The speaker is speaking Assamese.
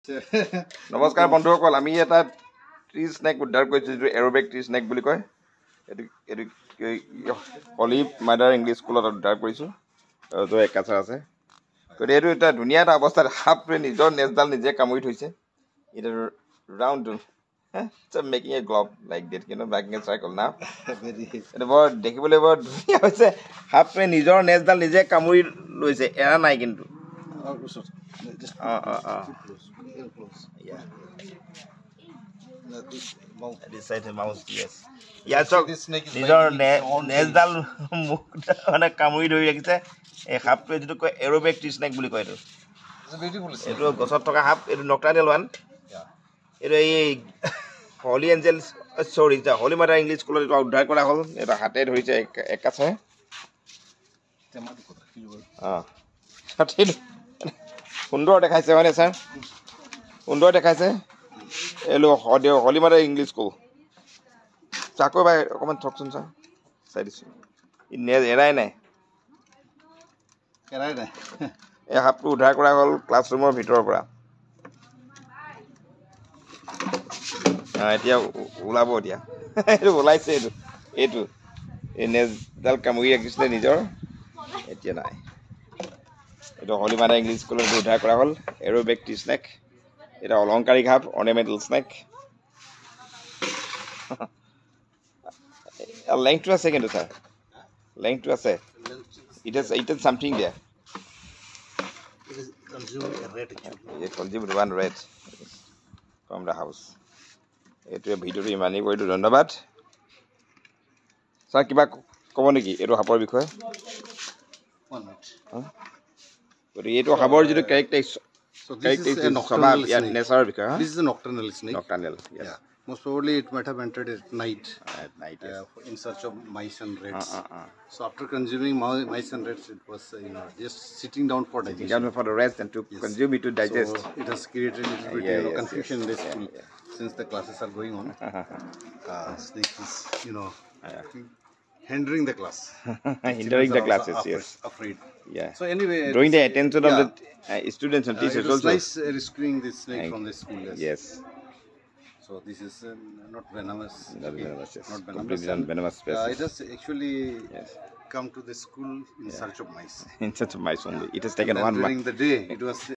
নমস্কাৰ বন্ধুসকল, আমি এটা ট্ৰী স্নেক উদ্ধাৰ কৰিছোঁ, যিটো এৰোবেক ট্ৰী স্নেক বুলি কয়। এইটো হলি মাদাৰ ইংলিছ স্কুলত উদ্ধাৰ কৰিছোঁ, য'ত একাচাৰ আছে। গতিকে এইটো এটা ধুনীয়া এটা অৱস্থাত সাপটোৱে নিজৰ নেজডাল নিজে কামুৰি থৈছে। এইটো round making A glove like that, making A circle না। এইটো বৰ দেখিবলৈ বৰ ধুনীয়া হৈছে। সাপটোৱে নিজৰ নেজডাল নিজে কামুৰি লৈছে, এৰা নাই কিন্তু। নিজৰ নেজডাল মুখ মানে কামুৰি ধৰি ৰাখিছে। এই সাপটোৱে যিটো কয় এৰোবেক ট্ৰী স্নেক বুলি কয়। এইটো গছত থকা সাপ, এইটো নক্টাৰ্নেল ওৱান। এইটো এই হলি এঞ্জেলছ হলি মাদাৰ ইংলিছ স্কুলত এইটো উদ্ধাৰ কৰা হ'ল। এটা হাতে ধৰিছে একাচাৰে। সুন্দৰ দেখাইছে হয়নে ছাৰ? সুন্দৰ দেখাইছে। এইটো হলি মাদাৰ ইংলিছ স্কুল। আকৌ এবাৰ অকণমান থকচোন ছাৰ, চাই দিছোঁ। এৰাই নাই। এই সাপটো উদ্ধাৰ কৰা হ'ল ক্লাছৰুমৰ ভিতৰৰ পৰা। এতিয়া ওলাব। এতিয়া এইটো ওলাইছে। এইটো এই নেজডাল কামুৰি ৰাখিছিলে নিজৰ, এতিয়া নাই। এইটো হলি মাদাৰ ইংলিছ স্কুলত উদ্ধাৰ কৰা হ'ল এৰোবেক ট্ৰী স্নেক। এটা অলংকাৰিক সাপ, অৰ্নেমেণ্টেল স্নেক। লেংথটো আছে কিন্তু ছাৰ, লেংথটো আছে। It is something there. It consumed one rat from the house. এইটোৱে ভিডিঅ'টো ইমানেই কৰিলোঁ, ধন্যবাদ। ছাৰ কিবা ক'ব নেকি এইটো সাপৰ বিষয়ে? গতিকে এইটো সাপৰ যিটো নেচাৰৰ বিষয়ে। This is a nocturnal snake. Nocturnal, yes. Yeah. Most probably it might have entered at night. Yes. In search of mice and rats. So after consuming mice and rats, it was just sitting down for digestion. Down for the rest and to consume it to digest. So it has created a little bit confusion in the school since the classes are going on. Snake is hindering the class. Hindering the classes, yes. Afraid. Yeah. So anyway, drawing the attention of the students and teachers it was also. nice rescuing this snake from the school. Yes. So this is not venomous. Not venomous, yes. Not venomous. Completely non-venomous species. It has actually come to the school in search of mice. In search of mice only. It has taken 1 month. During the day, it was